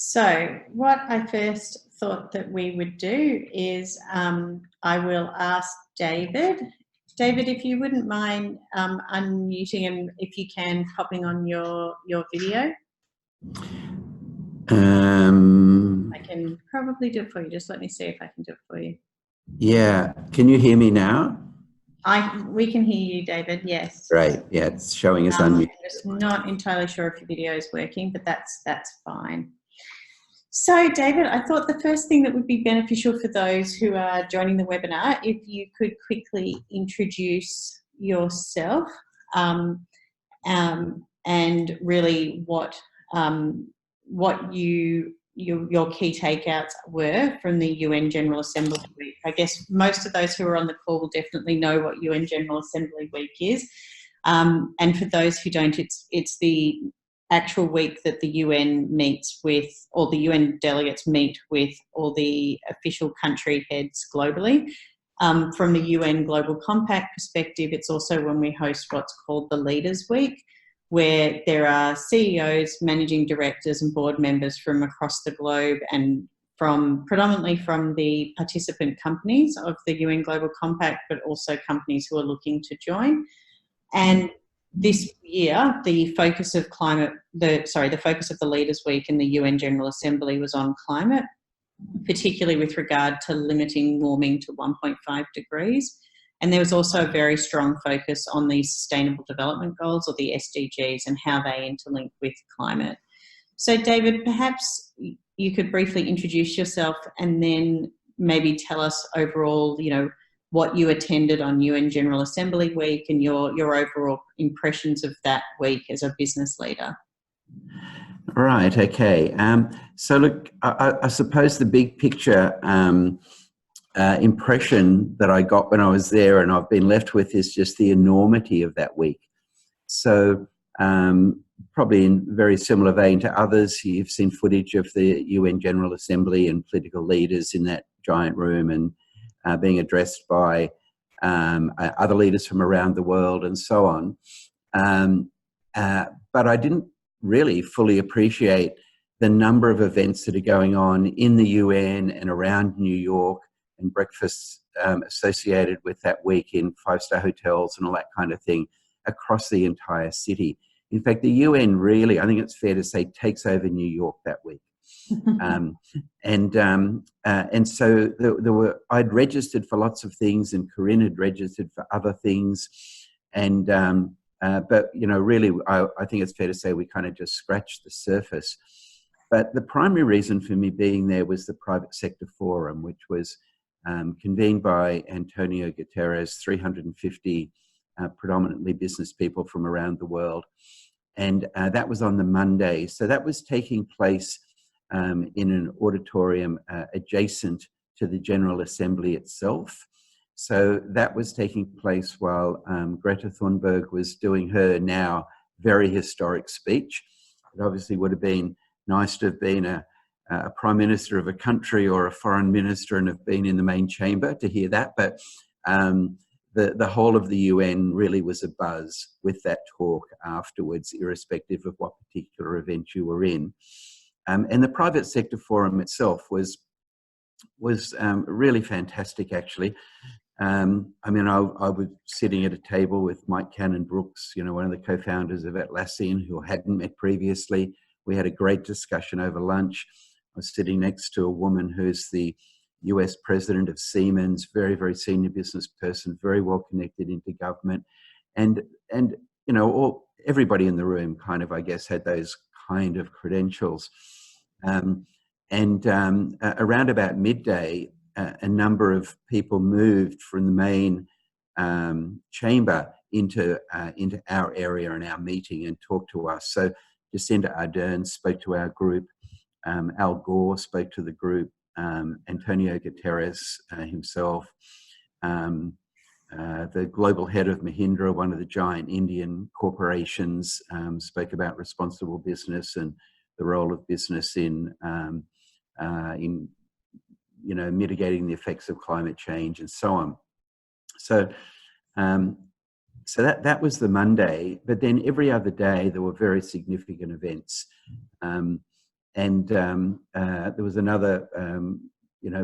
So what I first thought that we would do is I will ask David. David, if you wouldn't mind unmuting and if you can popping on your video. I can probably do it for you. Just let me see if I can do it for you. Yeah. Can you hear me now? We can hear you, David. Yes. Great. Yeah, it's showing us unmuted. I'm just not entirely sure if your video is working, but that's fine. So, David, I thought the first thing that would be beneficial for those who are joining the webinar, if you could quickly introduce yourself and really what your key takeouts were from the UN General Assembly Week. I guess most of those who are on the call will definitely know what UN General Assembly Week is. And for those who don't, it's the actual week that the UN meets with, or the UN delegates meet with all the official country heads globally. From the UN Global Compact perspective, it's also when we host what's called the Leaders Week, where there are CEOs, managing directors and board members from across the globe and predominantly from the participant companies of the UN Global Compact, but also companies who are looking to join. And this year, the focus of the focus of the Leaders Week in the UN General Assembly was on climate, particularly with regard to limiting warming to 1.5 degrees. And there was also a very strong focus on the Sustainable Development Goals, or the SDGs, and how they interlink with climate. So, David, perhaps you could briefly introduce yourself and then maybe tell us overall, what you attended on UN General Assembly Week and your overall impressions of that week as a business leader. Right, okay. So look, I suppose the big picture impression that I got when I was there and I've been left with is just the enormity of that week. So probably in very similar vein to others, you've seen footage of the UN General Assembly and political leaders in that giant room and being addressed by other leaders from around the world and so on. But I didn't really fully appreciate the number of events that are going on in the UN and around New York, and breakfasts associated with that week in five-star hotels and all that kind of thing across the entire city. In fact, the UN really, I think it's fair to say, takes over New York that week. And so I'd registered for lots of things, and Corinne had registered for other things, and but really, I think it's fair to say we kind of just scratched the surface. But the primary reason for me being there was the Private Sector Forum, which was convened by Antonio Guterres, 350 predominantly business people from around the world, and that was on the Monday. So that was taking place in an auditorium adjacent to the General Assembly itself. So that was taking place while Greta Thunberg was doing her now very historic speech. It obviously would have been nice to have been a prime minister of a country or a foreign minister and have been in the main chamber to hear that. But the whole of the UN really was abuzz with that talk afterwards, irrespective of what particular event you were in. And the Private Sector Forum itself was really fantastic, actually. I was sitting at a table with Mike Cannon-Brookes, one of the co-founders of Atlassian, who I hadn't met previously. We had a great discussion over lunch. I was sitting next to a woman who's the US president of Siemens, very, very senior business person, very well connected into government. And everybody in the room kind of, I guess, had those kind of credentials. Around about midday, a number of people moved from the main chamber into our area and our meeting and talked to us. So Jacinda Ardern spoke to our group, Al Gore spoke to the group, Antonio Guterres himself, the global head of Mahindra, one of the giant Indian corporations, spoke about responsible business and the role of business in mitigating the effects of climate change and so on. So that was the Monday, but then every other day there were very significant events. And there was another,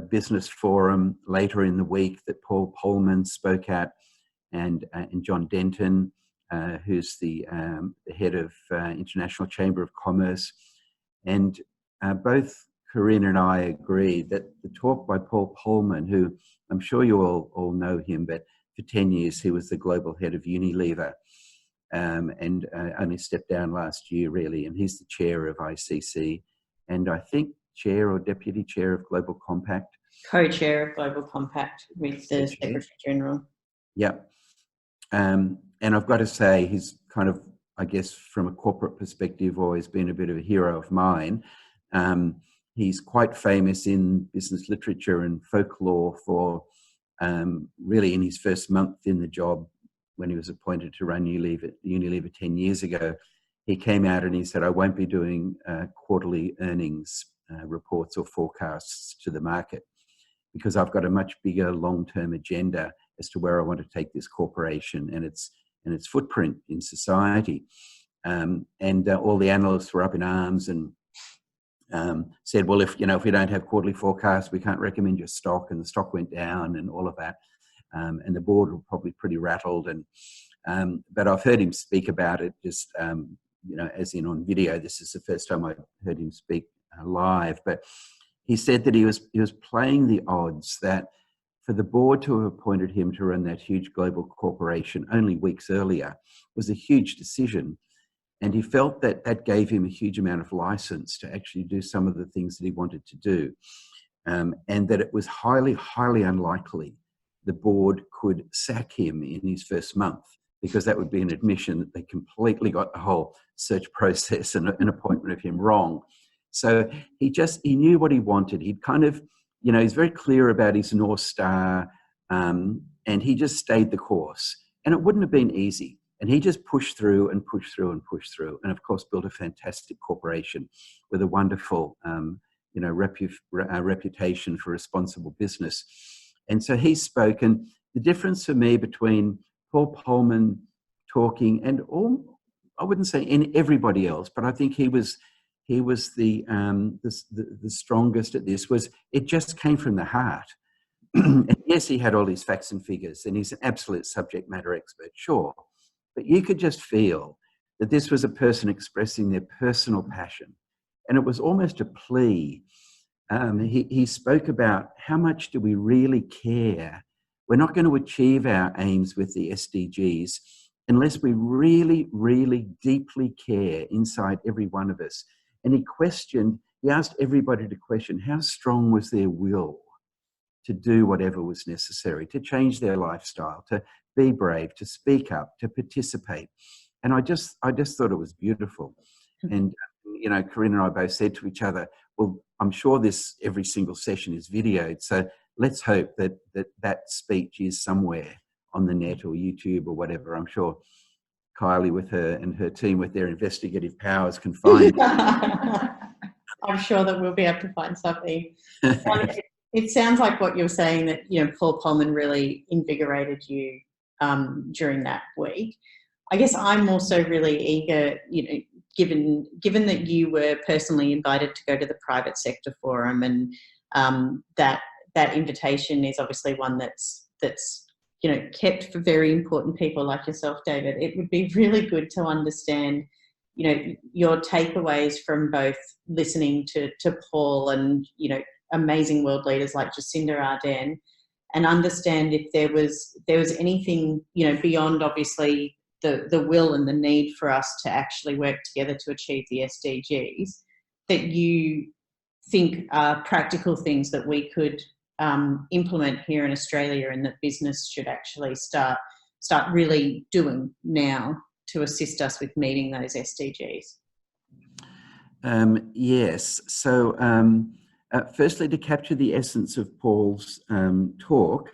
business forum later in the week that Paul Polman spoke at, and John Denton, who's the head of International Chamber of Commerce. And both Corinne and I agreed that the talk by Paul Polman, who I'm sure you all know him, but for 10 years he was the global head of Unilever, and only stepped down last year, really, and he's the chair of ICC, and I think chair or deputy chair of Global Compact. Co-chair of Global Compact with the Secretary General. Yep. And I've got to say, he's kind of, I guess, from a corporate perspective, always been a bit of a hero of mine. He's quite famous in business literature and folklore for really in his first month in the job, when he was appointed to run Unilever 10 years ago, he came out and he said, I won't be doing quarterly earnings reports or forecasts to the market, because I've got a much bigger long-term agenda as to where I want to take this corporation and its footprint in society. And all the analysts were up in arms and said, well, if we don't have quarterly forecasts, we can't recommend your stock, and the stock went down and all of that. And the board were probably pretty rattled. And but I've heard him speak about it, just as in on video. This is the first time I heard him speak live. But he said that he was playing the odds that for the board to have appointed him to run that huge global corporation only weeks earlier was a huge decision. And he felt that that gave him a huge amount of license to actually do some of the things that he wanted to do. And that it was highly, highly unlikely the board could sack him in his first month, because that would be an admission that they completely got the whole search process and an appointment of him wrong. So he knew what he wanted. He'd kind of, he's very clear about his North Star, and he just stayed the course. And it wouldn't have been easy. And he just pushed through and pushed through and pushed through. And of course, built a fantastic corporation with a wonderful, reputation for responsible business. And so he's spoken. The difference for me between Paul Polman talking and all, I wouldn't say everybody else, but I think he was the strongest at this, was it just came from the heart. And yes, he had all these facts and figures, and he's an absolute subject matter expert, sure. But you could just feel that this was a person expressing their personal passion. And it was almost a plea. He spoke about how much do we really care. We're not going to achieve our aims with the SDGs unless we really, really deeply care inside every one of us. And he asked everybody to question how strong was their will to do whatever was necessary, to change their lifestyle, to be brave, to speak up, to participate. And I just thought it was beautiful. And, Corinne and I both said to each other, well, I'm sure every single session is videoed. So let's hope that speech is somewhere on the net or YouTube or whatever. I'm sure Kylie with her team with their investigative powers can find it. I'm sure that we'll be able to find something. It sounds like what you're saying, that, Paul Polman really invigorated you during that week. I guess I'm also really eager, given that you were personally invited to go to the private sector forum, and that invitation is obviously one that's kept for very important people like yourself, David. It would be really good to understand, your takeaways from both listening to Paul and, amazing world leaders like Jacinda Ardern, and understand if there was anything, beyond obviously the will and the need for us to actually work together to achieve the SDGs, that you think are practical things that we could implement here in Australia, and that business should actually start really doing now to assist us with meeting those SDGs? Yes. So firstly, to capture the essence of Paul's talk,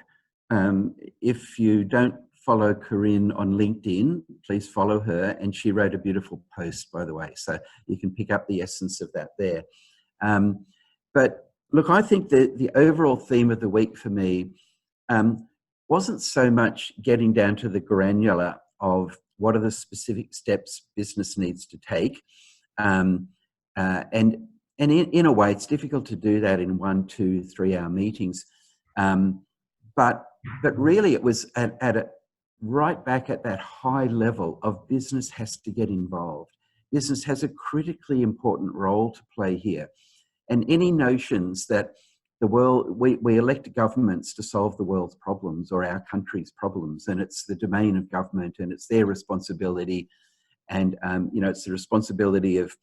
if you don't follow Corinne on LinkedIn, please follow her. And she wrote a beautiful post, by the way, so you can pick up the essence of that there. But look, I think the overall theme of the week for me wasn't so much getting down to the granular of what are the specific steps business needs to take. And in a way, it's difficult to do that in 1, 2, 3 hour meetings. But really it was right back at that high level of business has to get involved. Business has a critically important role to play here. And any notions that the world, we elect governments to solve the world's problems or our country's problems, and it's the domain of government and it's their responsibility. And, it's the responsibility of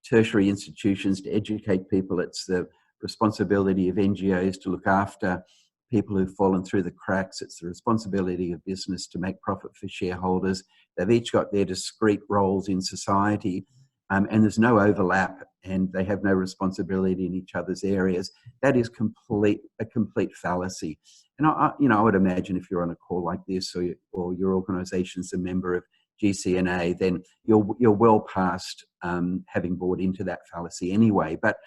tertiary institutions to educate people. It's the responsibility of NGOs to look after people who've fallen through the cracks. It's the responsibility of business to make profit for shareholders. They've each got their discrete roles in society, and there's no overlap, and they have no responsibility in each other's areas. That is a complete fallacy. And I would imagine if you're on a call like this, or your organisation's a member of GCNA, then you're well past having bought into that fallacy anyway. But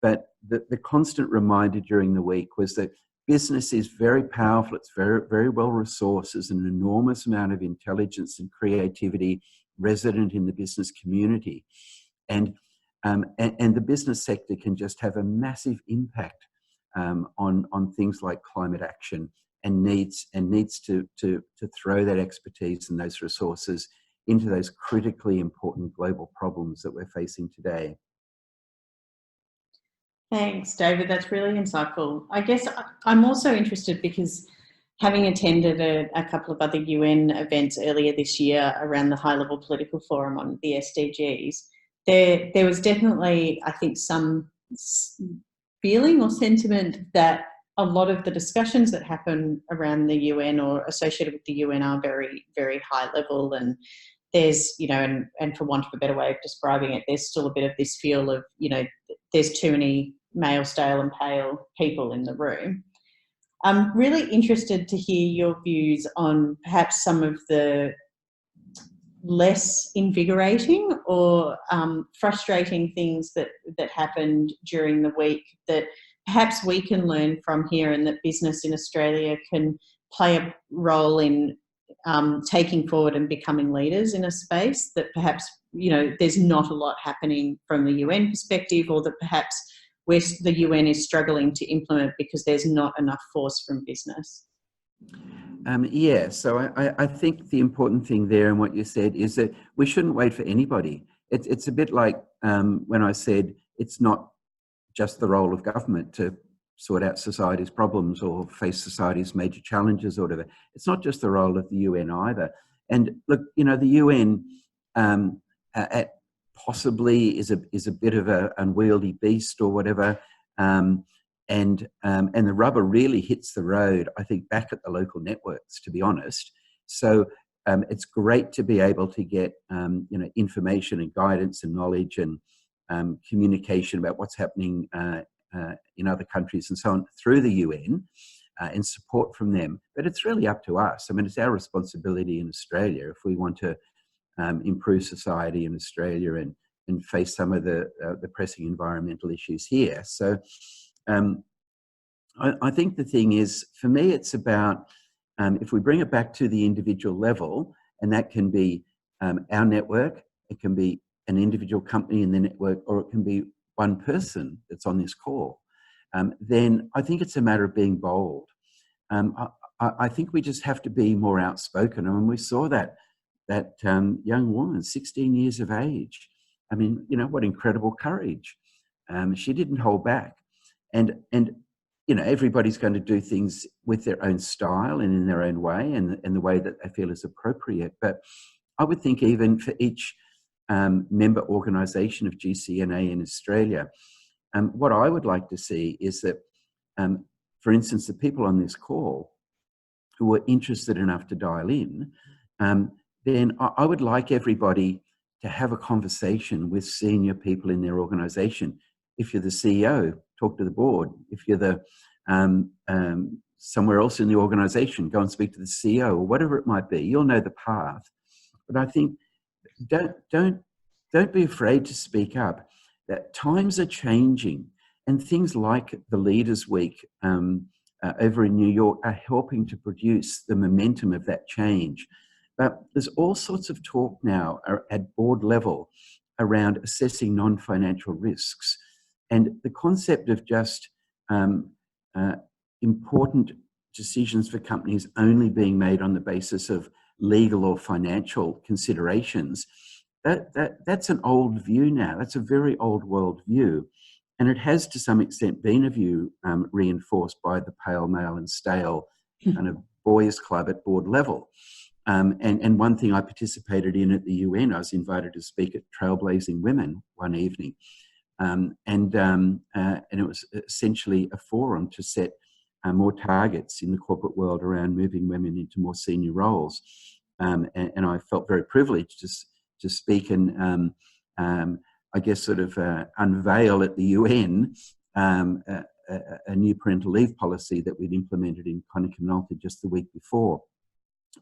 the constant reminder during the week was that business is very powerful. It's very, very well resourced. There's an enormous amount of intelligence and creativity resident in the business community, and the business sector can just have a massive impact on things like climate action, and needs to throw that expertise and those resources into those critically important global problems that we're facing today. Thanks, David. That's really insightful. I guess I'm also interested because having attended a couple of other UN events earlier this year around the high-level political forum on the SDGs, there was definitely, I think, some feeling or sentiment that a lot of the discussions that happen around the UN or associated with the UN are very, very high level, and there's, and for want of a better way of describing it, there's still a bit of this feel of, there's too many male, stale and pale people in the room. I'm really interested to hear your views on perhaps some of the less invigorating or frustrating things that happened during the week that perhaps we can learn from here, and that business in Australia can play a role in taking forward and becoming leaders in a space that perhaps, there's not a lot happening from the UN perspective, or that perhaps the UN is struggling to implement because there's not enough force from business. So I think the important thing there in what you said is that we shouldn't wait for anybody. It's a bit like when I said it's not just the role of government to sort out society's problems or face society's major challenges or whatever. It's not just the role of the UN either. And look, the UN possibly is a bit of an unwieldy beast or whatever. And the rubber really hits the road, I think, back at the local networks, to be honest. So it's great to be able to get information and guidance and knowledge and communication about what's happening in other countries and so on through the UN and support from them. But it's really up to us. I mean, it's our responsibility in Australia if we want to improve society in Australia and face some of the pressing environmental issues here. So I think the thing is, for me, it's about, if we bring it back to the individual level, and that can be our network, it can be an individual company in the network, or it can be one person that's on this call, then I think it's a matter of being bold. I think we just have to be more outspoken. I mean, we saw that young woman, 16 years of age. I mean, what incredible courage. She didn't hold back. And everybody's going to do things with their own style and in their own way and the way that they feel is appropriate. But I would think even for each member organisation of GCNA in Australia, what I would like to see is that, for instance, the people on this call who are interested enough to dial in, then I would like everybody to have a conversation with senior people in their organisation. If you're the CEO, talk to the board. If you're the somewhere else in the organisation, go and speak to the CEO or whatever it might be. You'll know the path. But I think don't be afraid to speak up. That times are changing, and things like the Leaders Week over in New York are helping to produce the momentum of that change. But there's all sorts of talk now at board level around assessing non-financial risks. And the concept of just important decisions for companies only being made on the basis of legal or financial considerations, that's an old view now. That's a very old world view. And it has to some extent been a view reinforced by the pale, male and stale kind of boys club at board level. And one thing I participated in at the UN, I was invited to speak at Trailblazing Women one evening. And it was essentially a forum to set more targets in the corporate world around moving women into more senior roles. And I felt very privileged to speak and I guess sort of unveil at the UN a new parental leave policy that we'd implemented in Konica Minolta just the week before.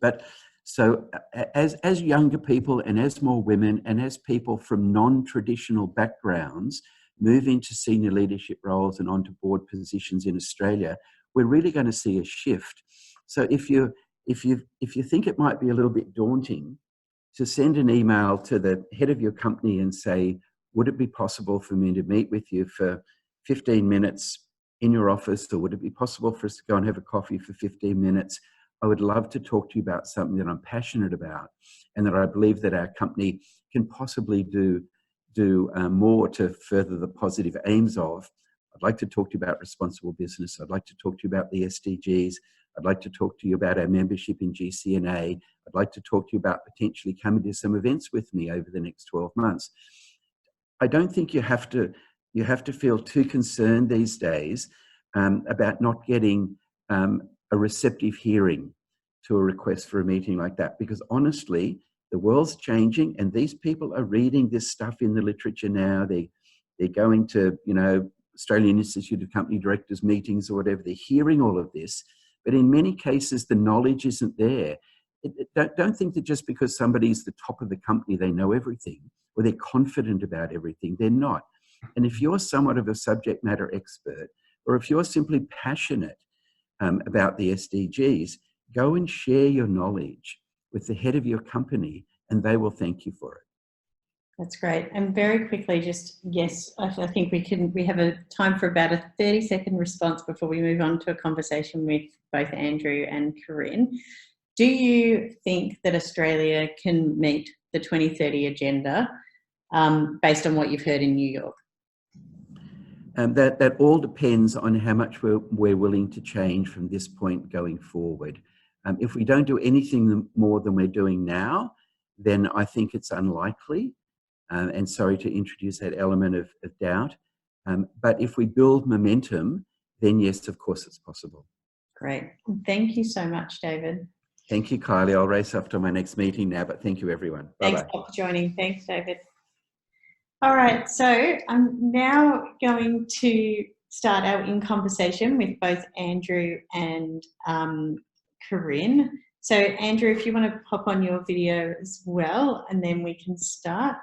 But so as younger people and as more women and as people from non-traditional backgrounds move into senior leadership roles and onto board positions in Australia, we're really going to see a shift. So if you think it might be a little bit daunting to send an email to the head of your company and say, would it be possible for me to meet with you for 15 minutes in your office, or would it be possible for us to go and have a coffee for 15 minutes? I would love to talk to you about something that I'm passionate about and that I believe that our company can possibly do more to further the positive aims of. I'd like to talk to you about responsible business. I'd like to talk to you about the SDGs. I'd like to talk to you about our membership in GCNA. I'd like to talk to you about potentially coming to some events with me over the next 12 months. I don't think you have to feel too concerned these days about not getting a receptive hearing to a request for a meeting like that, because honestly, the world's changing and these people are reading this stuff in the literature now. They're going to, Australian Institute of Company Directors meetings or whatever. They're hearing all of this, but in many cases, the knowledge isn't there. Don't think that just because somebody's the top of the company, they know everything or they're confident about everything. They're not. And if you're somewhat of a subject matter expert, or if you're simply passionate about the SDGs, go and share your knowledge with the head of your company and they will thank you for it. That's great. And very quickly, yes, I think we have a time for about a 30-second response before we move on to a conversation with both Andrew and Corinne. Do you think that Australia can meet the 2030 agenda based on what you've heard in New York? That all depends on how much we're willing to change from this point going forward. If we don't do anything more than we're doing now, then I think it's unlikely. And sorry to introduce that element of doubt. But if we build momentum, then yes, of course it's possible. Great. Thank you so much, David. Thank you, Kylie. I'll race off to my next meeting now, but thank you, everyone. Thanks for joining. Thanks, David. All right, so I'm now going to start our in-conversation with both Andrew and Corinne. So Andrew, if you want to pop on your video as well, and then we can start.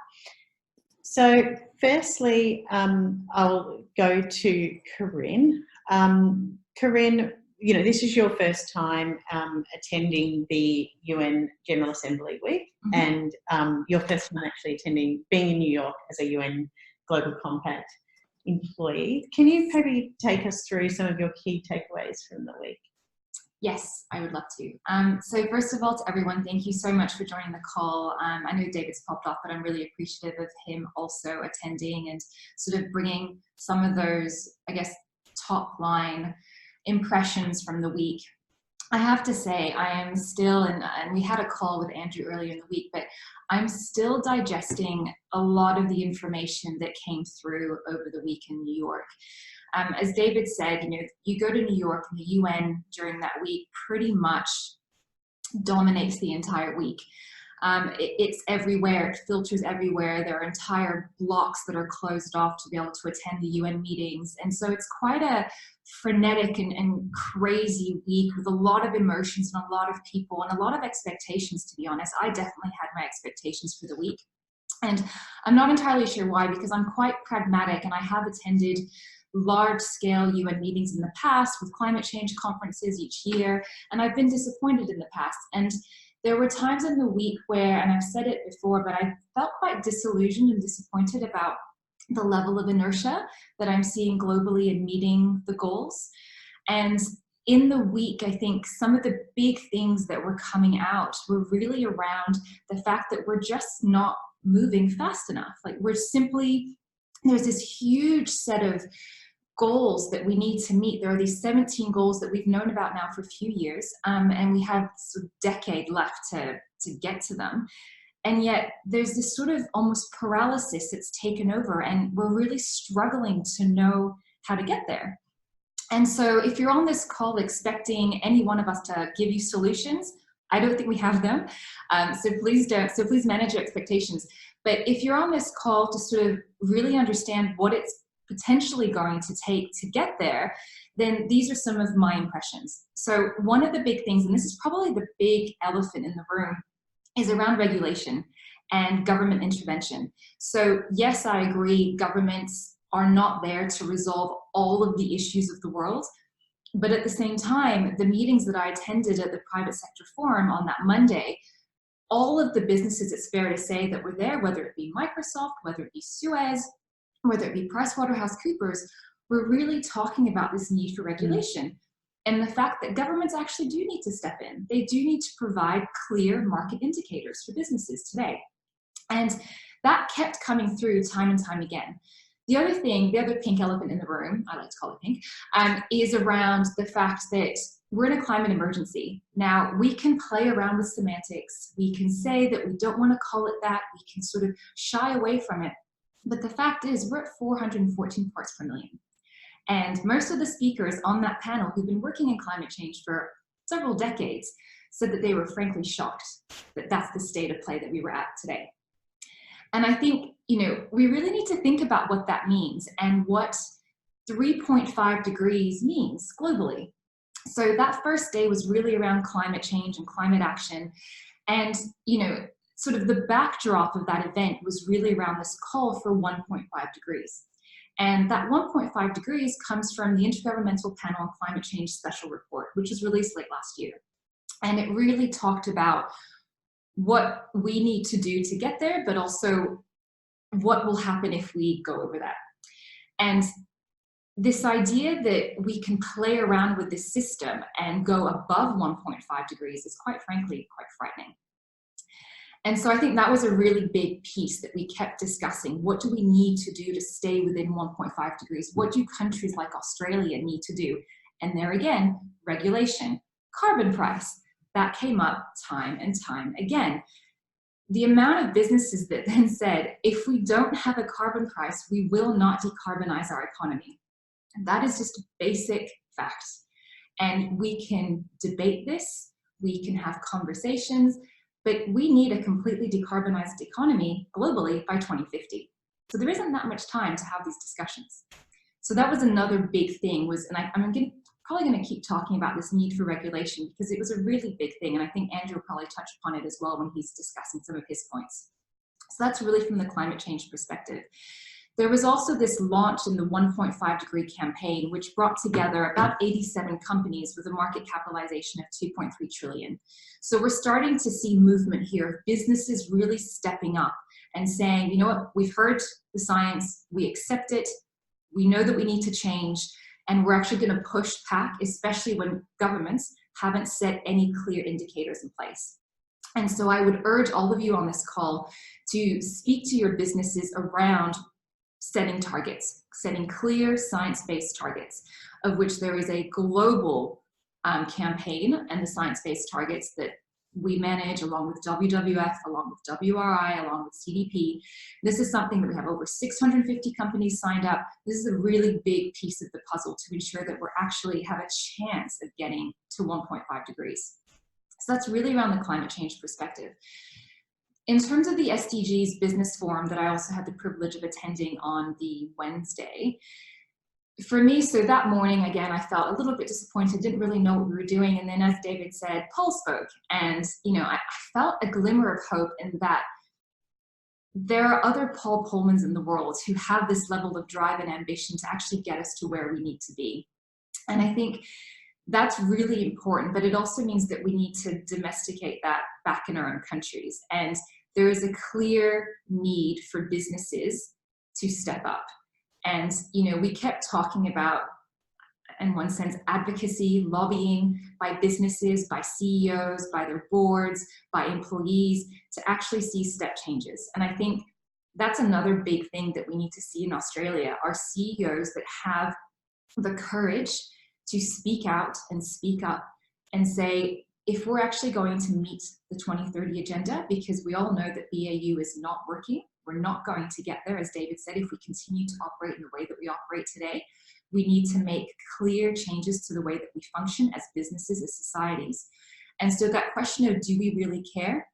So firstly, I'll go to Corinne. Corinne, this is your first time attending the UN General Assembly Week, and your first time actually being in New York as a UN Global Compact employee. Can you maybe take us through some of your key takeaways from the week? Yes, I would love to. So first of all, to everyone, thank you so much for joining the call. I know David's popped off, but I'm really appreciative of him also attending and sort of bringing some of those, I guess, top line impressions from the week. I have to say, I am still, and we had a call with Andrew earlier in the week, but I'm still digesting a lot of the information that came through over the week in New York. As David said, you go to New York and the UN during that week pretty much dominates the entire week. It's everywhere, it filters everywhere. There are entire blocks that are closed off to be able to attend the UN meetings. And so it's quite a frenetic and crazy week with a lot of emotions and a lot of people and a lot of expectations, to be honest. I definitely had my expectations for the week. And I'm not entirely sure why, because I'm quite pragmatic and I have attended large-scale UN meetings in the past with climate change conferences each year, and I've been disappointed in the past. And there were times in the week where, and I've said it before, but I felt quite disillusioned and disappointed about the level of inertia that I'm seeing globally in meeting the goals. And in the week, I think some of the big things that were coming out were really around the fact that we're just not moving fast enough. Like there's this huge set of goals that we need to meet. There are these 17 goals that we've known about now for a few years, and we have a decade left to get to them. And yet there's this sort of almost paralysis that's taken over, and we're really struggling to know how to get there. And so if you're on this call expecting any one of us to give you solutions, I don't think we have them. So please manage your expectations. But if you're on this call to sort of really understand what it's potentially going to take to get there, then these are some of my impressions. So one of the big things, and this is probably the big elephant in the room, is around regulation and government intervention. So yes, I agree, governments are not there to resolve all of the issues of the world. But at the same time, the meetings that I attended at the Private Sector Forum on that Monday, all of the businesses, it's fair to say, that were there, whether it be Microsoft, whether it be Suez, whether it be PricewaterhouseCoopers, were really talking about this need for regulation. And the fact that governments actually do need to step in. They do need to provide clear market indicators for businesses today. And that kept coming through time and time again. The other thing, the other pink elephant in the room, I like to call it pink, is around the fact that we're in a climate emergency. Now, we can play around with semantics. We can say that we don't want to call it that. We can sort of shy away from it. But the fact is, we're at 414 parts per million. And most of the speakers on that panel who've been working in climate change for several decades said that they were frankly shocked that that's the state of play that we were at today. And I think, we really need to think about what that means and what 3.5 degrees means globally. So that first day was really around climate change and climate action. And, sort of the backdrop of that event was really around this call for 1.5 degrees. And that 1.5 degrees comes from the Intergovernmental Panel on Climate Change Special Report, which was released late last year. And it really talked about what we need to do to get there, but also what will happen if we go over that. And this idea that we can play around with this system and go above 1.5 degrees is quite frankly quite frightening. And so I think that was a really big piece that we kept discussing. What do we need to do to stay within 1.5 degrees? What do countries like Australia need to do? And there again, regulation, carbon price, that came up time and time again. The amount of businesses that then said, if we don't have a carbon price, we will not decarbonize our economy. And that is just a basic fact. And we can debate this, we can have conversations, but we need a completely decarbonized economy globally by 2050. So there isn't that much time to have these discussions. So that was another big thing, and I'm probably going to keep talking about this need for regulation because it was a really big thing. And I think Andrew will probably touch upon it as well when he's discussing some of his points. So that's really from the climate change perspective. There was also this launch in the 1.5 degree campaign, which brought together about 87 companies with a market capitalization of 2.3 trillion. So we're starting to see movement here of businesses really stepping up and saying, you know what, we've heard the science, we accept it, we know that we need to change, and we're actually going to push back, especially when governments haven't set any clear indicators in place. And so I would urge all of you on this call to speak to your businesses around setting targets, setting clear science-based targets, of which there is a global campaign and the science-based targets that we manage along with WWF, along with WRI, along with CDP. This is something that we have over 650 companies signed up. This is a really big piece of the puzzle to ensure that we're actually have a chance of getting to 1.5 degrees. So that's really around the climate change perspective. In terms of the SDGs business forum that I also had the privilege of attending on the Wednesday, for me, so that morning, again, I felt a little bit disappointed, didn't really know what we were doing. And then as David said, Paul spoke. And, I felt a glimmer of hope in that there are other Paul Pullmans in the world who have this level of drive and ambition to actually get us to where we need to be. And I think that's really important, but it also means that we need to domesticate that back in our own countries. And there is a clear need for businesses to step up. And, you know, we kept talking about, in one sense, advocacy, lobbying by businesses, by CEOs, by their boards, by employees, to actually see step changes. And I think that's another big thing that we need to see in Australia, are CEOs that have the courage to speak out and speak up and say, if we're actually going to meet the 2030 agenda, because we all know that BAU is not working, we're not going to get there, as David said, if we continue to operate in the way that we operate today. We need to make clear changes to the way that we function as businesses, as societies. And so that question of, do we really care,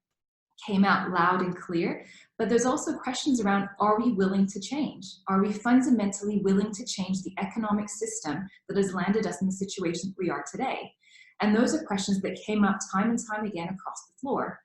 came out loud and clear. But there's also questions around, are we willing to change? Are we fundamentally willing to change the economic system that has landed us in the situation we are today? And those are questions that came up time and time again across the floor.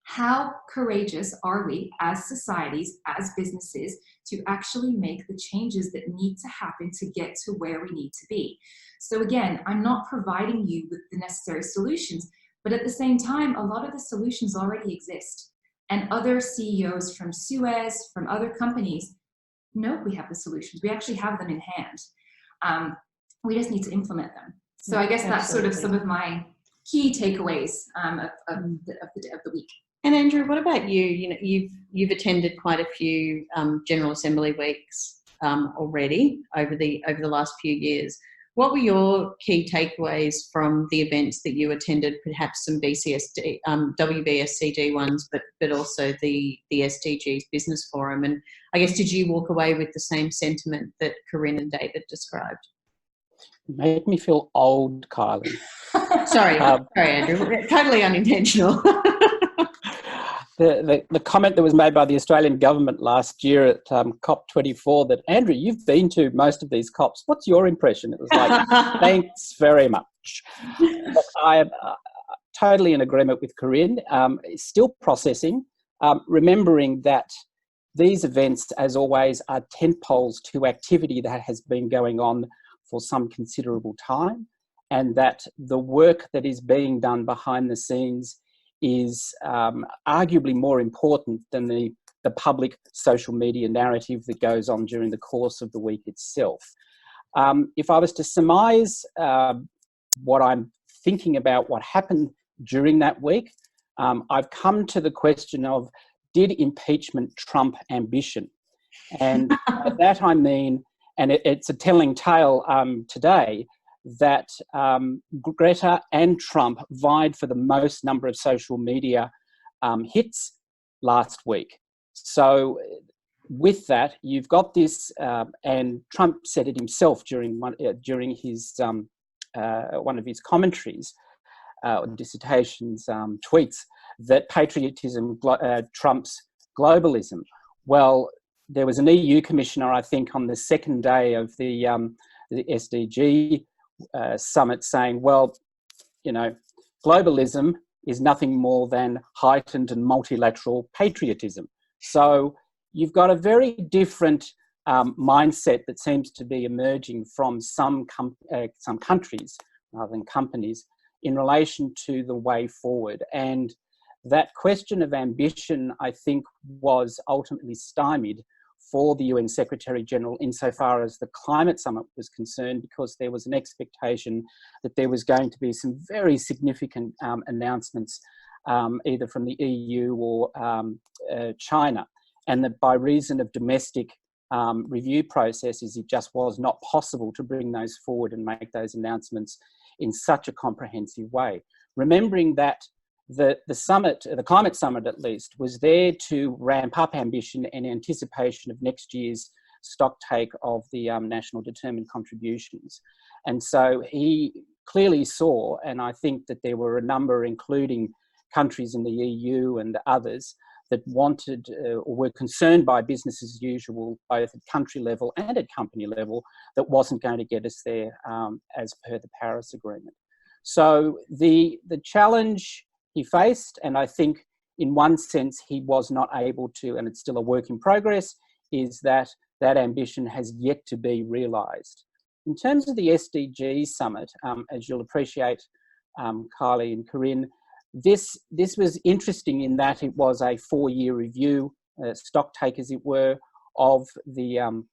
How courageous are we as societies, as businesses, to actually make the changes that need to happen to get to where we need to be? So again, I'm not providing you with the necessary solutions, but at the same time, a lot of the solutions already exist. And other CEOs from Suez, from other companies, know we have the solutions. We actually have them in hand. We just need to implement them. So I guess that's sort of some of my key takeaways of the week. And Andrew, what about you? You know, you've attended quite a few General Assembly weeks already over the last few years. What were your key takeaways from the events that you attended? Perhaps some BCSD, WBSCG ones, but also the SDGs Business Forum. And I guess, did you walk away with the same sentiment that Corinne and David described? It made me feel old, Kylie. Sorry, Andrew. Totally unintentional. The comment that was made by the Australian government last year at COP24 that, Andrew, you've been to most of these COPs. What's your impression? It was like, thanks very much. But I am totally in agreement with Corinne. Still processing, remembering that these events, as always, are tentpoles to activity that has been going on for some considerable time, and that the work that is being done behind the scenes is arguably more important than the public social media narrative that goes on during the course of the week itself. If I was to surmise what I'm thinking about what happened during that week, I've come to the question of, did impeachment trump ambition? And by that I mean, and it's a telling tale today, that Greta and Trump vied for the most number of social media hits last week. So with that, you've got this, and Trump said it himself during his one of his commentaries, dissertations, tweets, that patriotism trumps globalism. Well, there was an EU commissioner, I think, on the second day of the SDG summit saying, well, you know, globalism is nothing more than heightened and multilateral patriotism. So you've got a very different mindset that seems to be emerging from some countries rather than companies in relation to the way forward. And that question of ambition, I think, was ultimately stymied for the UN Secretary General insofar as the climate summit was concerned, because there was an expectation that there was going to be some very significant announcements, either from the EU or China, and that by reason of domestic review processes, it just was not possible to bring those forward and make those announcements in such a comprehensive way. Remembering that the summit, the climate summit at least, was there to ramp up ambition in anticipation of next year's stock take of the national determined contributions. And so he clearly saw, and I think that there were a number, including countries in the EU and others, that wanted or were concerned by business as usual, both at country level and at company level, that wasn't going to get us there as per the Paris Agreement. So the challenge he faced, and I think in one sense he was not able to, and it's still a work in progress, is that ambition has yet to be realised. In terms of the SDGs summit, as you'll appreciate, Kylie and Corinne, this was interesting in that it was a 4-year review, stock take as it were, of the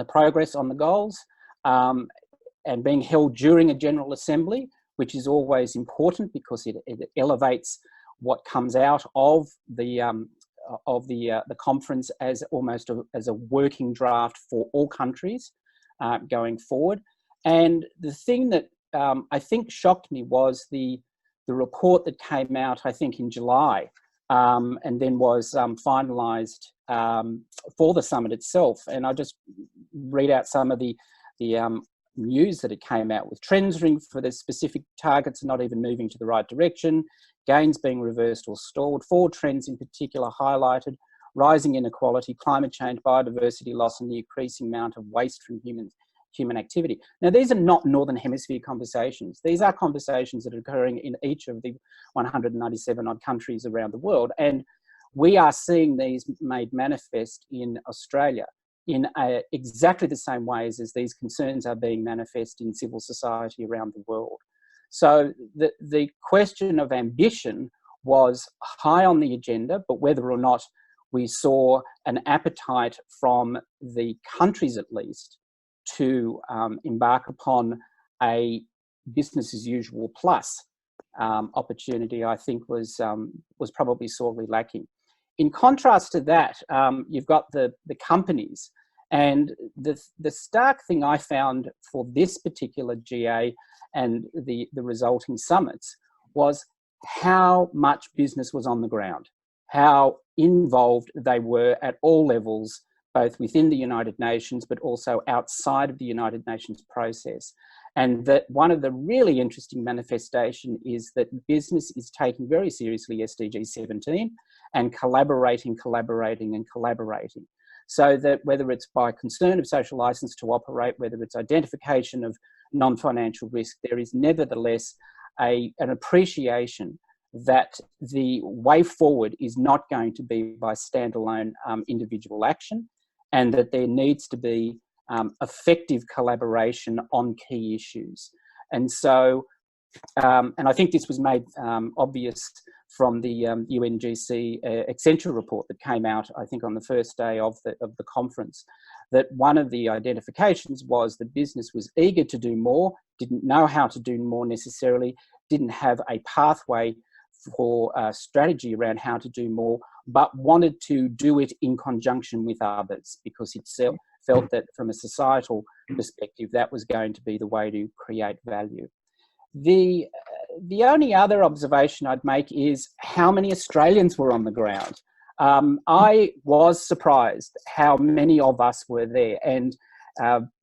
progress on the goals, and being held during a General Assembly, which is always important because it elevates what comes out of the conference as almost as a working draft for all countries going forward. And the thing that I think shocked me was the report that came out, I think, in July, and then was finalised for the summit itself. And I'll just read out some of the news that it came out with. Trends for the specific targets are not even moving to the right direction. Gains being reversed or stalled. 4 trends in particular highlighted: rising inequality, climate change, biodiversity loss, and the increasing amount of waste from human activity. Now, these are not Northern Hemisphere conversations. These are conversations that are occurring in each of the 197 odd countries around the world. And we are seeing these made manifest in Australia in exactly the same ways as these concerns are being manifest in civil society around the world. So the question of ambition was high on the agenda, but whether or not we saw an appetite from the countries at least to embark upon a business as usual plus opportunity, I think was probably sorely lacking. In contrast to that, you've got the companies, and the stark thing I found for this particular GA and the resulting summits was how much business was on the ground, how involved they were at all levels, both within the United Nations, but also outside of the United Nations process. And that one of the really interesting manifestation is that business is taking very seriously SDG 17 and collaborating. So that whether it's by concern of social license to operate, whether it's identification of non-financial risk, there is nevertheless an appreciation that the way forward is not going to be by standalone individual action, and that there needs to be effective collaboration on key issues. And so, and I think this was made obvious from the UNGC Accenture report that came out, I think, on the first day of the conference, that one of the identifications was that business was eager to do more, didn't know how to do more necessarily, didn't have a pathway for strategy around how to do more, but wanted to do it in conjunction with others because it felt that from a societal perspective, that was going to be the way to create value. The only other observation I'd make is how many Australians were on the ground. I was surprised how many of us were there. And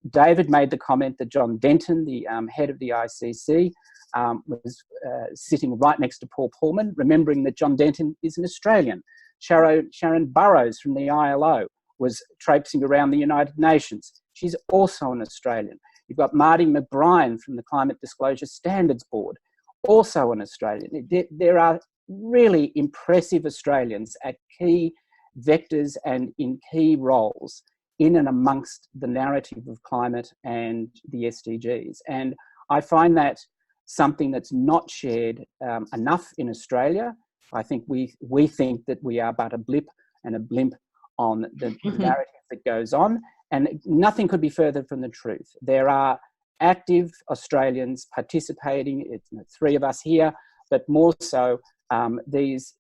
David made the comment that John Denton, the head of the ICC, was sitting right next to Paul Pullman, remembering that John Denton is an Australian. Sharon Burrows from the ILO was traipsing around the United Nations. She's also an Australian. You've got Marty McBrien from the Climate Disclosure Standards Board, also an Australian. There are really impressive Australians at key vectors and in key roles in and amongst the narrative of climate and the SDGs. And I find that something that's not shared enough in Australia. I think we think that we are but a blip and a blimp on the narrative that goes on, and nothing could be further from the truth. There are active Australians participating. It's 3 of us here, but more so these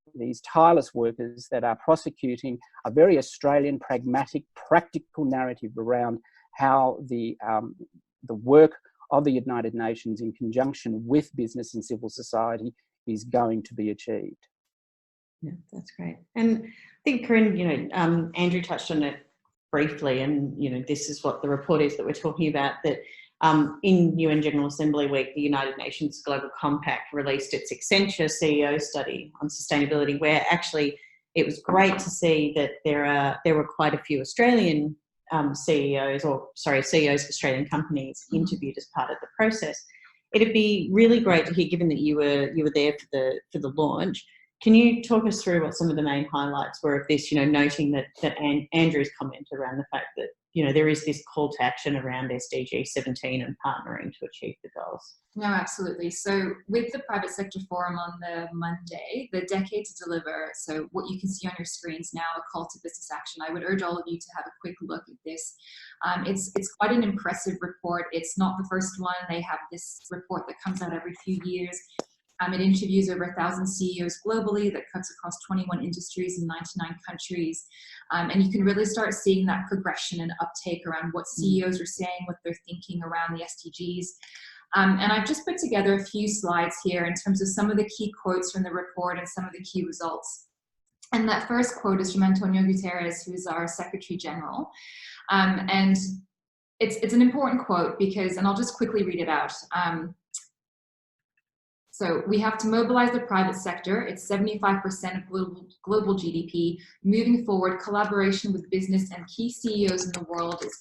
tireless workers that are prosecuting a very Australian, pragmatic, practical narrative around how the work of the United Nations in conjunction with business and civil society is going to be achieved. Yeah, that's great. And I think, Corinne, Andrew touched on it briefly, and, this is what the report is that we're talking about, that in UN General Assembly Week, the United Nations Global Compact released its Accenture CEO study on sustainability, where actually it was great to see that there were quite a few Australian CEOs of Australian companies interviewed as part of the process. It'd be really great to hear, given that you were there for the launch. Can you talk us through what some of the main highlights were of this, noting that Andrew's comment around the fact that there is this call to action around SDG 17 and partnering to achieve the goals. No, absolutely. So with the Private Sector Forum on the Monday, the Decade to Deliver, so what you can see on your screens now, a call to business action, I would urge all of you to have a quick look at this. It's quite an impressive report. It's not the first one. They have this report that comes out every few years. It interviews over 1,000 CEOs globally that cuts across 21 industries in 99 countries. And you can really start seeing that progression and uptake around what CEOs are saying, what they're thinking around the SDGs. And I've just put together a few slides here in terms of some of the key quotes from the report and some of the key results. And that first quote is from Antonio Guterres, who is our Secretary General. And it's an important quote because, and I'll just quickly read it out. So we have to mobilize the private sector. It's 75% of global GDP. Moving forward, collaboration with business and key CEOs in the world is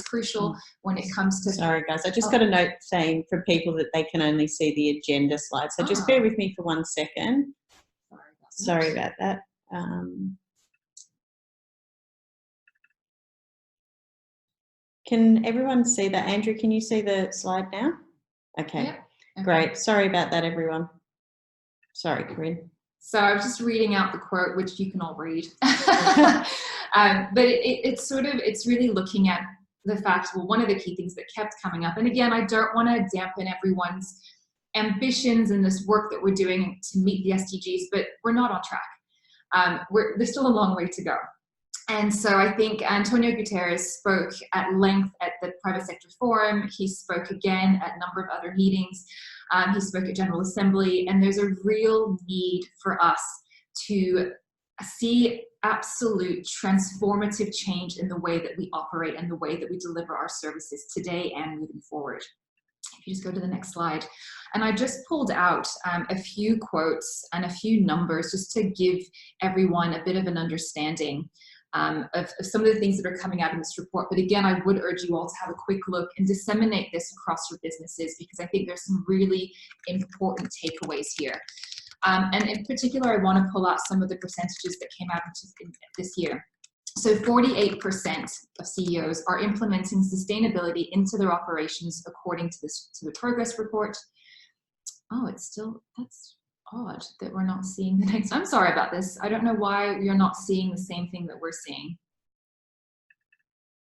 crucial when it comes to... Sorry, guys. I just got a note saying for people that they can only see the agenda slide. So just bear with me for 1 second. Sorry about that. Can everyone see that? Andrew, can you see the slide now? Okay. Yep. Okay. Great. Sorry about that, everyone. Sorry, Corinne. So I was just reading out the quote, which you can all read. But it's really looking at the fact, well, one of the key things that kept coming up, and again, I don't want to dampen everyone's ambitions and this work that we're doing to meet the SDGs, but we're not on track. There's still a long way to go. And so I think Antonio Guterres spoke at length at the Private Sector Forum. He spoke again at a number of other meetings. He spoke at General Assembly, and there's a real need for us to see absolute transformative change in the way that we operate and the way that we deliver our services today and moving forward. If you just go to the next slide. And I just pulled out a few quotes and a few numbers just to give everyone a bit of an understanding of some of the things that are coming out in this report. But again, I would urge you all to have a quick look and disseminate this across your businesses, because I think there's some really important takeaways here. And in particular, I want to pull out some of the percentages that came out this year. So 48% of CEOs are implementing sustainability into their operations according to the progress report. Oh, that's odd that we're not seeing the next. I'm sorry about this. I don't know why you're not seeing the same thing that we're seeing.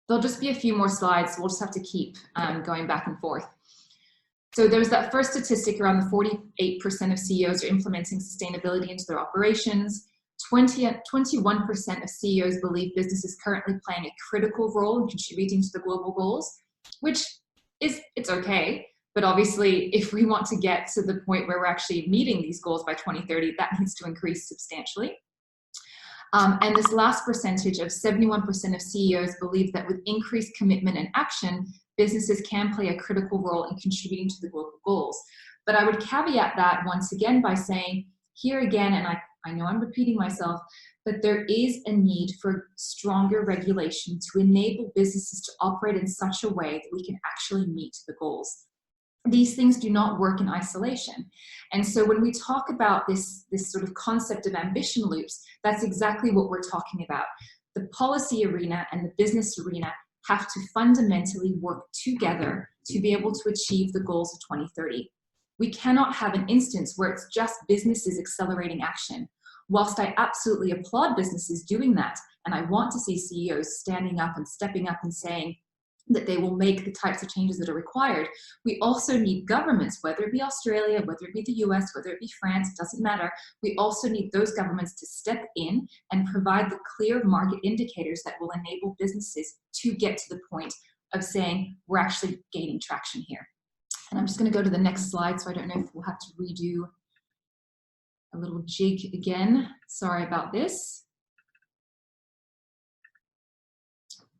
There'll just be a few more slides. We'll just have to keep going back and forth. So there was that first statistic around the 48% of CEOs are implementing sustainability into their operations. 21% of CEOs believe business is currently playing a critical role in contributing to the global goals, which it's okay. But obviously, if we want to get to the point where we're actually meeting these goals by 2030, that needs to increase substantially. And this last percentage of 71% of CEOs believe that with increased commitment and action, businesses can play a critical role in contributing to the global goals. But I would caveat that once again by saying, here again, and I know I'm repeating myself, but there is a need for stronger regulation to enable businesses to operate in such a way that we can actually meet the goals. These things do not work in isolation. And so when we talk about this sort of concept of ambition loops, that's exactly what we're talking about. The policy arena and the business arena have to fundamentally work together to be able to achieve the goals of 2030. We cannot have an instance where it's just businesses accelerating action. Whilst I absolutely applaud businesses doing that, and I want to see CEOs standing up and stepping up and saying that they will make the types of changes that are required, we also need governments, whether it be Australia, whether it be the US, whether it be France, it doesn't matter. We also need those governments to step in and provide the clear market indicators that will enable businesses to get to the point of saying, we're actually gaining traction here. And I'm just going to go to the next slide, so I don't know if we'll have to redo a little jig again. Sorry about this.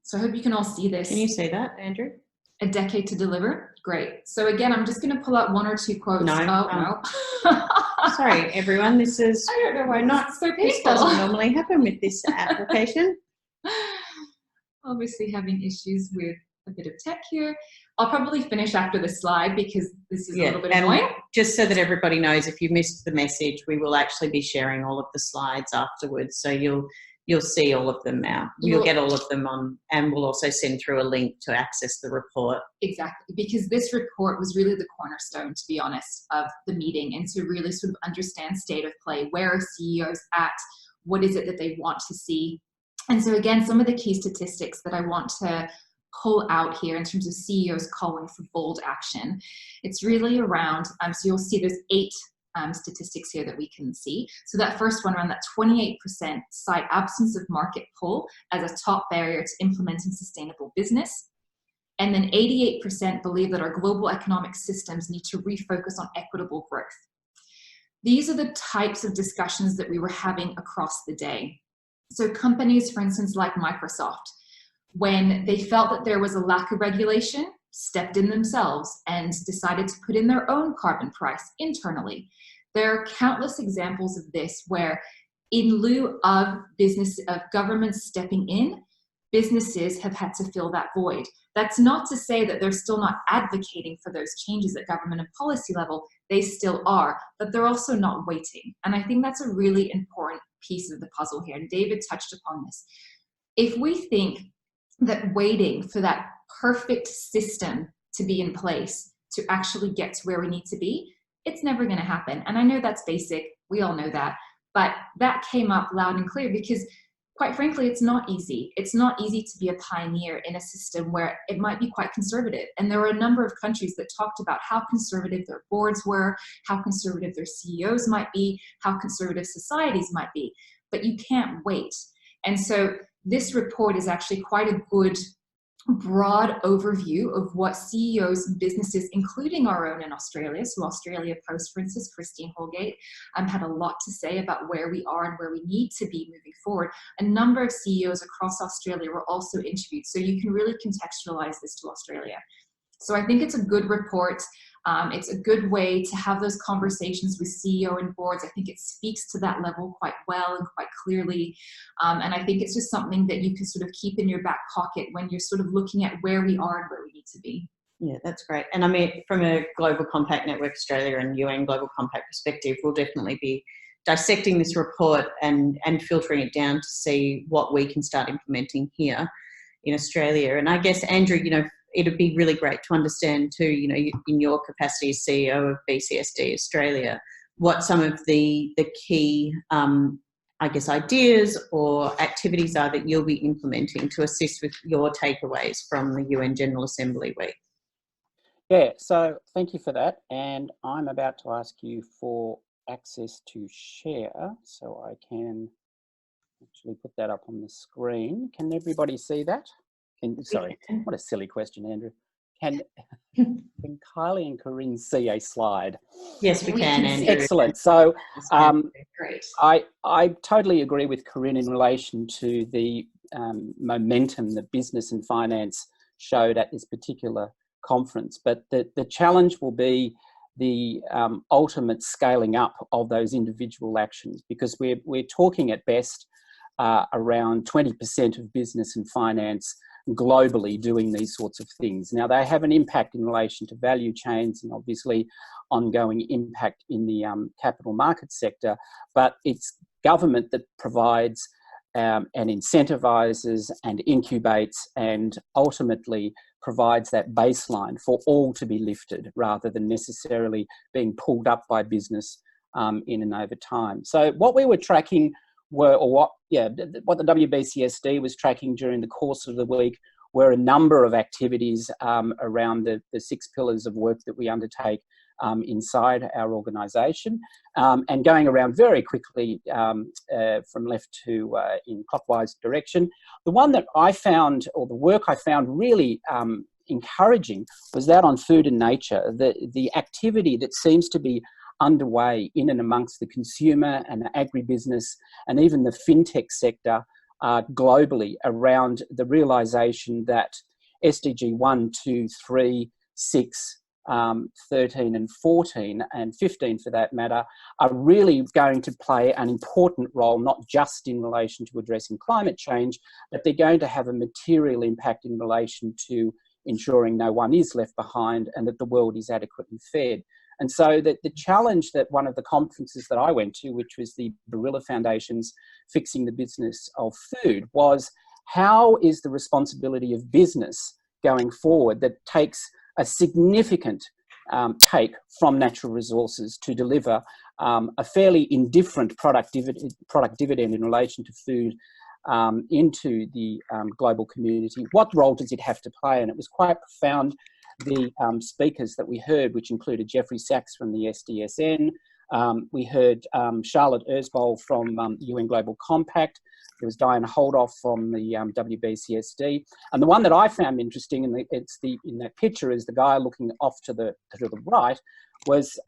So I hope you can all see this. Can you see that, Andrew? A decade to deliver. Great. So again, I'm just going to pull out one or two quotes. No. No. Sorry, everyone. This is. I don't know why not so painful. This doesn't normally happen with this application. Obviously having issues with a bit of tech here. I'll probably finish after this slide because this is a little bit annoying. Just so that everybody knows, if you missed the message, we will actually be sharing all of the slides afterwards. So you'll you'll see all of them now. You'll get all of them on, and we'll also send through a link to access the report. Exactly, because this report was really the cornerstone, to be honest, of the meeting, and to really sort of understand state of play. Where are CEOs at? What is it that they want to see? And so again, some of the key statistics that I want to pull out here in terms of CEOs calling for bold action, it's really around, so you'll see there's 8 statistics here that we can see. So that first one, around that 28% cite absence of market pull as a top barrier to implementing sustainable business. And then 88% believe that our global economic systems need to refocus on equitable growth. These are the types of discussions that we were having across the day. So companies, for instance, like Microsoft, when they felt that there was a lack of regulation, stepped in themselves and decided to put in their own carbon price internally. There are countless examples of this where, in lieu of governments stepping in, businesses have had to fill that void. That's not to say that they're still not advocating for those changes at government and policy level. They still are, but they're also not waiting. And I think that's a really important piece of the puzzle here. And David touched upon this. If we think that waiting for that perfect system to be in place to actually get to where we need to be, it's never going to happen. And I know that's basic. We all know that. But that came up loud and clear because, quite frankly, it's not easy. It's not easy to be a pioneer in a system where it might be quite conservative. And there were a number of countries that talked about how conservative their boards were, how conservative their CEOs might be, how conservative societies might be. But you can't wait. And so this report is actually quite a good broad overview of what CEOs and businesses, including our own in Australia. So Australia Post, for instance, Christine Holgate, had a lot to say about where we are and where we need to be moving forward. A number of CEOs across Australia were also interviewed, so you can really contextualize this to Australia. So I think it's a good report. It's a good way to have those conversations with CEO and boards. I think it speaks to that level quite well and quite clearly. And I think it's just something that you can sort of keep in your back pocket when you're sort of looking at where we are and where we need to be. Yeah, that's great. And I mean, from a Global Compact Network Australia and UN Global Compact perspective, we'll definitely be dissecting this report and filtering it down to see what we can start implementing here in Australia. And I guess, Andrew, it'd be really great to understand too, in your capacity as CEO of BCSD Australia, what some of the key, ideas or activities are that you'll be implementing to assist with your takeaways from the UN General Assembly week. Yeah, so thank you for that. And I'm about to ask you for access to share so I can actually put that up on the screen. Can everybody see that? Sorry, what a silly question, Andrew. Can Kylie and Corinne see a slide? Yes, we can, Andrew. Excellent. So Great. I totally agree with Corinne in relation to the momentum that business and finance showed at this particular conference. But the challenge will be the ultimate scaling up of those individual actions, because we're talking at best around 20% of business and finance globally doing these sorts of things. Now, they have an impact in relation to value chains and obviously ongoing impact in the capital market sector, but it's government that provides and incentivizes and incubates and ultimately provides that baseline for all to be lifted rather than necessarily being pulled up by business in and over time. So what we were tracking what the WBCSD was tracking during the course of the week were a number of activities around the 6 pillars of work that we undertake inside our organisation, and going around very quickly from left to in clockwise direction. The one that I found, or the work I found really encouraging, was that on food and nature, the activity that seems to be underway in and amongst the consumer and the agribusiness and even the fintech sector globally around the realisation that SDG 1, 2, 3, 6, 13 and 14 and 15 for that matter are really going to play an important role, not just in relation to addressing climate change, but they're going to have a material impact in relation to ensuring no one is left behind and that the world is adequately fed. And so the challenge that one of the conferences that I went to, which was the Barilla Foundation's Fixing the Business of Food, was how is the responsibility of business going forward that takes a significant take from natural resources to deliver a fairly indifferent product dividend in relation to food into the global community. What role does it have to play? And it was quite profound, the speakers that we heard, which included Jeffrey Sachs from the SDSN. We heard Charlotte Erzbol from UN Global Compact. There was Diane Holdoff from the WBCSD. And the one that I found interesting, in that picture, is the guy looking off to the right, was,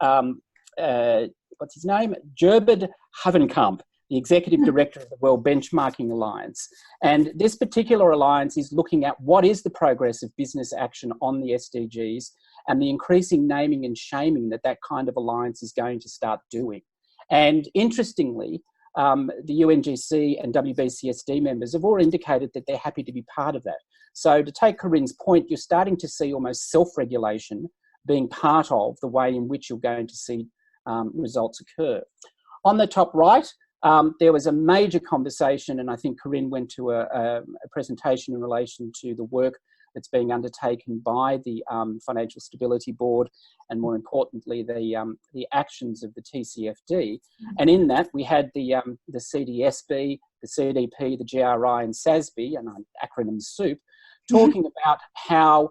what's his name? Gerbert Havenkamp, the Executive Director of the World Benchmarking Alliance. And this particular alliance is looking at what is the progress of business action on the SDGs and the increasing naming and shaming that that kind of alliance is going to start doing. And interestingly, the UNGC and WBCSD members have all indicated that they're happy to be part of that. So to take Corinne's point, you're starting to see almost self-regulation being part of the way in which you're going to see results occur. On the top right, there was a major conversation, and I think Corinne went to a presentation in relation to the work that's being undertaken by the Financial Stability Board, and more importantly, the actions of the TCFD. And in that, we had the CDSB, the CDP, the GRI, and SASB, and acronym soup, talking about how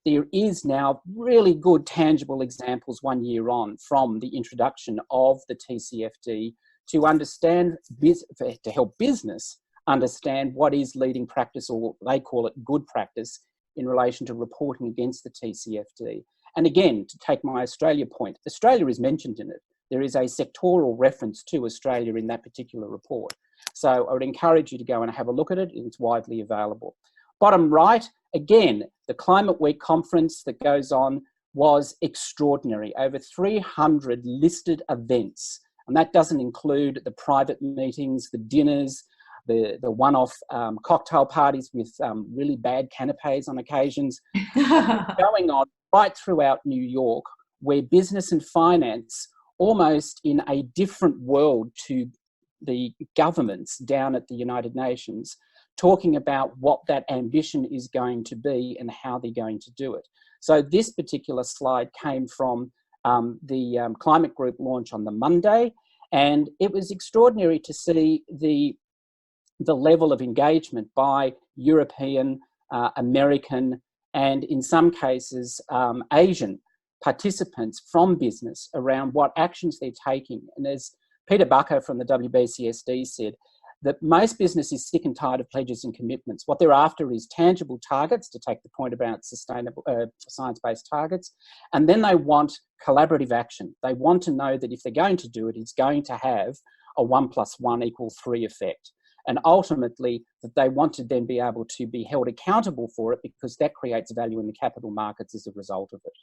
there is now really good tangible examples 1 year on from the introduction of the TCFD to understand, to help business understand what is leading practice, or they call it good practice, in relation to reporting against the TCFD. And again, to take my Australia point, Australia is mentioned in it. There is a sectoral reference to Australia in that particular report. So I would encourage you to go and have a look at it. It's widely available. Bottom right, again, the Climate Week conference that goes on was extraordinary. Over 300 listed events. And that doesn't include the private meetings, the dinners, the one-off cocktail parties with really bad canapes on occasions, going on right throughout New York, where business and finance, almost in a different world to the governments down at the United Nations, talking about what that ambition is going to be and how they're going to do it. So this particular slide came from the climate group launch on the Monday, and it was extraordinary to see the level of engagement by European, American, and in some cases Asian participants from business around what actions they're taking. And as Peter Bucker from the WBCSD said, that most business is sick and tired of pledges and commitments. What they're after is tangible targets, to take the point about sustainable science-based targets, and then they want collaborative action. They want to know that if they're going to do it, it's going to have a 1 + 1 = 3 effect. And ultimately, that they want to then be able to be held accountable for it, because that creates value in the capital markets as a result of it.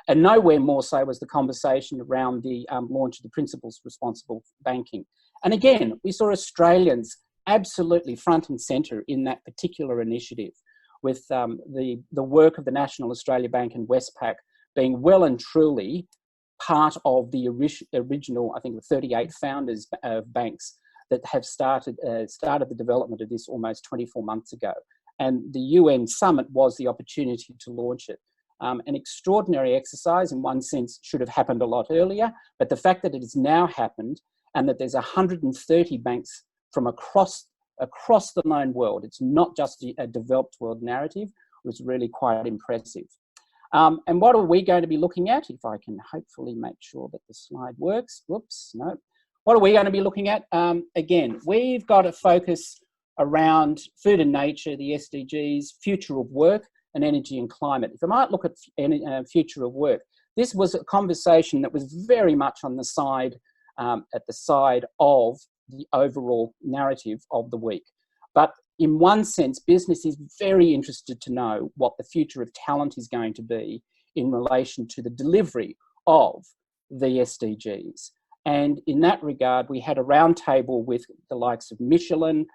And nowhere more so was the conversation around the launch of the Principles of Responsible Banking. And again, we saw Australians absolutely front and centre in that particular initiative, with the work of the National Australia Bank and Westpac being well and truly part of the original, I think, the 38 founders of banks that have started the development of this almost 24 months ago. And the UN summit was the opportunity to launch it. An extraordinary exercise, in one sense, should have happened a lot earlier, but the fact that it has now happened, and that there's 130 banks from across the known world, it's not just a developed world narrative, was really quite impressive. And what are we going to be looking at? If I can hopefully make sure that the slide works. Whoops, no. What are we going to be looking at? Again, we've got a focus around food and nature, the SDGs, future of work, and energy and climate. If I might look at future of work, this was a conversation that was very much on the side, at the side of the overall narrative of the week. But in one sense, business is very interested to know what the future of talent is going to be in relation to the delivery of the SDGs. And in that regard, we had a roundtable with the likes of Michelin,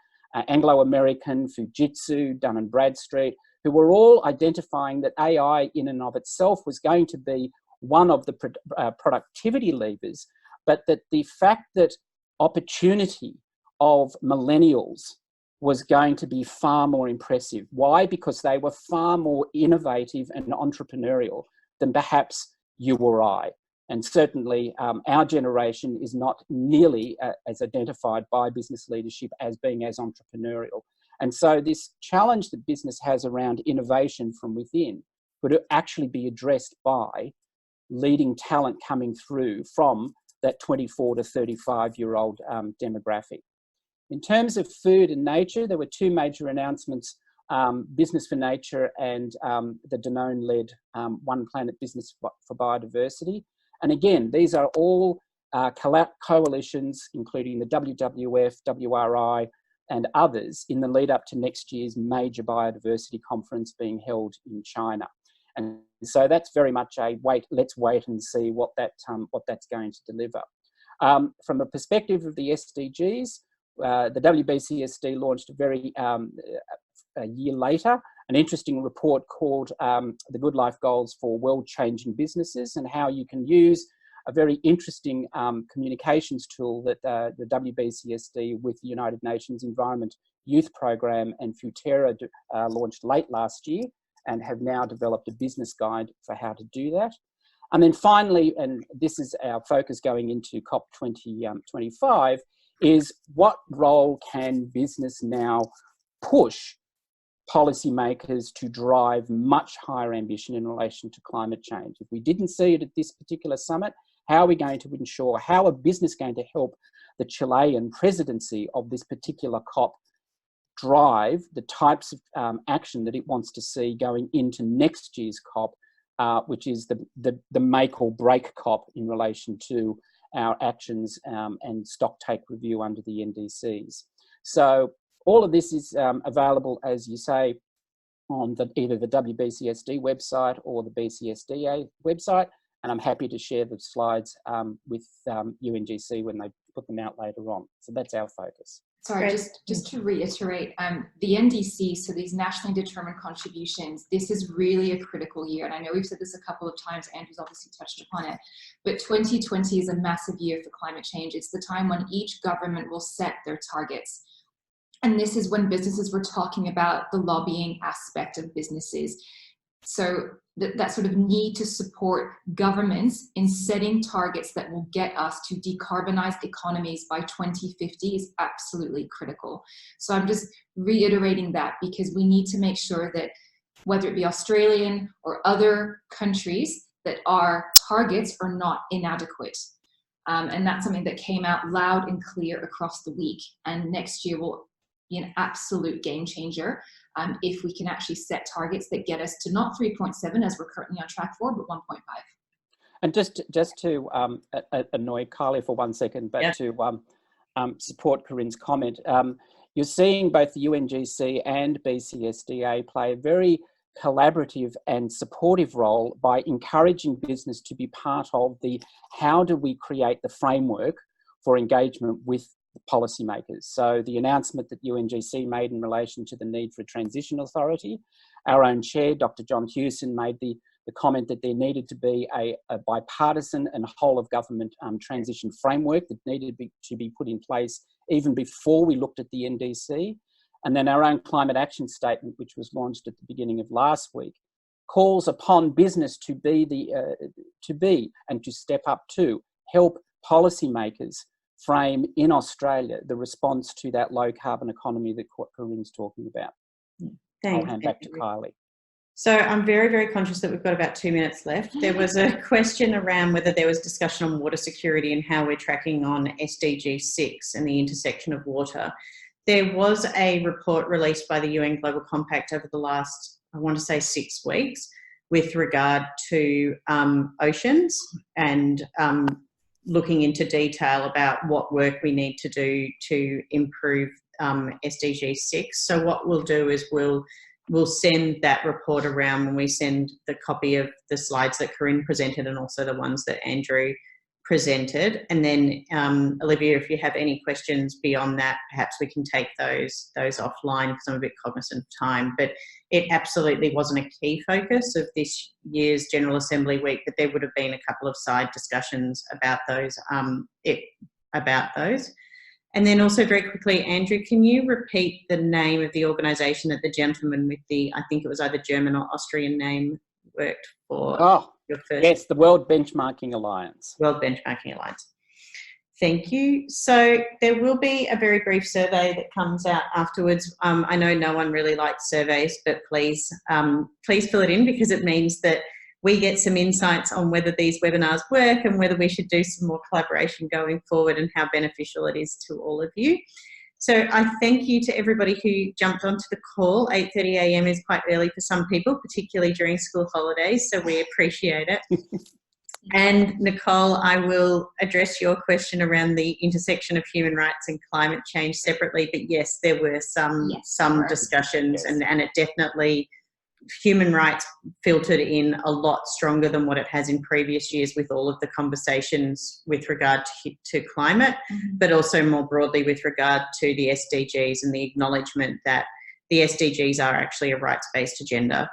Anglo-American, Fujitsu, Dun & Bradstreet, who were all identifying that AI in and of itself was going to be one of the productivity levers, but that the fact that opportunity of millennials was going to be far more impressive. Why? Because they were far more innovative and entrepreneurial than perhaps you or I. And certainly our generation is not nearly as identified by business leadership as being as entrepreneurial. And so this challenge that business has around innovation from within would actually be addressed by leading talent coming through from that 24 to 35-year-old demographic. In terms of food and nature, there were two major announcements, Business for Nature and the Danone-led One Planet Business for Biodiversity. And again, these are all coalitions, including the WWF, WRI, and others, in the lead up to next year's major biodiversity conference being held in China. And so that's very much a let's wait and see what that's going to deliver. From a perspective of the SDGs, the WBCSD launched a year later an interesting report called The Good Life Goals for World-Changing Businesses, and how you can use a very interesting communications tool that the WBCSD with the United Nations Environment Youth Program and Futera launched late last year, and have now developed a business guide for how to do that. And then finally, and this is our focus going into COP 2025, is what role can business now push policymakers to drive much higher ambition in relation to climate change? If we didn't see it at this particular summit, how are we going to ensure, how are business going to help the Chilean presidency of this particular COP drive the types of action that it wants to see going into next year's COP, which is the make or break COP in relation to our actions and stock take review under the NDCs. So all of this is available, as you say, on either the WBCSD website or the BCSDA website, and I'm happy to share the slides with UNGC when they put them out later on. So that's our focus. Sorry, just to reiterate, the NDC, so these nationally determined contributions, this is really a critical year. And I know we've said this a couple of times, Andrew's obviously touched upon it, but 2020 is a massive year for climate change. It's the time when each government will set their targets. And this is when businesses were talking about the lobbying aspect of businesses. So that sort of need to support governments in setting targets that will get us to decarbonized economies by 2050 is absolutely critical. So I'm just reiterating that, because we need to make sure that whether it be Australian or other countries, that our targets are not inadequate. And that's something that came out loud and clear across the week. And next year will be an absolute game changer if we can actually set targets that get us to not 3.7 as we're currently on track for, but 1.5. And just to annoy Kylie for 1 second, but to support Corinne's comment, you're seeing both the UNGC and BCSDA play a very collaborative and supportive role by encouraging business to be part of the how do we create the framework for engagement with policymakers. So the announcement that UNGC made in relation to the need for a transition authority, our own chair, Dr. John Hewson, made the comment that there needed to be a bipartisan and whole of government transition framework that needed to be put in place even before we looked at the NDC. And then our own climate action statement, which was launched at the beginning of last week, calls upon business to be and to step up to help policymakers frame in Australia the response to that low carbon economy that Corinne's talking about. Thanks. I'll hand back to Kylie. So I'm very, very conscious that we've got about 2 minutes left. There was a question around whether there was discussion on water security and how we're tracking on SDG 6 and the intersection of water. There was a report released by the UN Global Compact over the last, I want to say, 6 weeks with regard to oceans and looking into detail about what work we need to do to improve SDG 6. So what we'll do is we'll send that report around when we send the copy of the slides that Corinne presented and also the ones that Andrew presented. And then, Olivia, if you have any questions beyond that, perhaps we can take those offline because I'm a bit cognizant of time. But it absolutely wasn't a key focus of this year's General Assembly week, but there would have been a couple of side discussions about those. And then also very quickly, Andrew, can you repeat the name of the organisation that the gentleman with the, I think it was either German or Austrian name, worked for? Oh, your first? yes, the World Benchmarking Alliance. World Benchmarking Alliance. Thank you. So there will be a very brief survey that comes out afterwards. I know no one really likes surveys, but please fill it in, because it means that we get some insights on whether these webinars work and whether we should do some more collaboration going forward and how beneficial it is to all of you. So I thank you to everybody who jumped onto the call. 8:30 a.m. is quite early for some people, particularly during school holidays, so we appreciate it. And Nicole, I will address your question around the intersection of human rights and climate change separately, but yes, there were some discussions, and it definitely, human rights filtered in a lot stronger than what it has in previous years with all of the conversations with regard to climate, but also more broadly with regard to the SDGs and the acknowledgement that the SDGs are actually a rights-based agenda.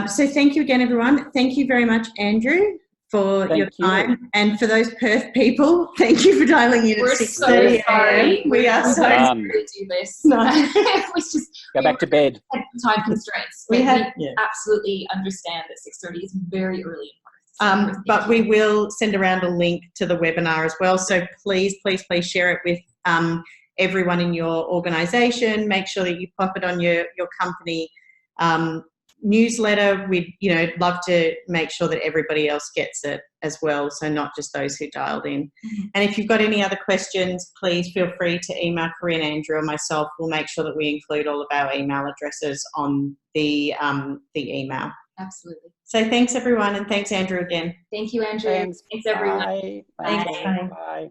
So thank you again, everyone. Thank you very much, Andrew, for your time. And for those Perth people, thank you for dialing in at 6:30 a.m. We are so sorry to do this. No. We just Go back to bed. had time constraints. We absolutely understand that 6:30 is very early in Perth. But we will send around a link to the webinar as well. So please, please, please share it with everyone in your organisation. Make sure that you pop it on your company newsletter. We'd love to make sure that everybody else gets it as well, so not just those who dialed in. And if you've got any other questions, please feel free to email Corinne, Andrew, or myself. We'll make sure that we include all of our email addresses on the email. Absolutely. So thanks everyone, and thanks Andrew again. Thank you, Andrew. Thanks, everyone. Bye. Thanks. Bye.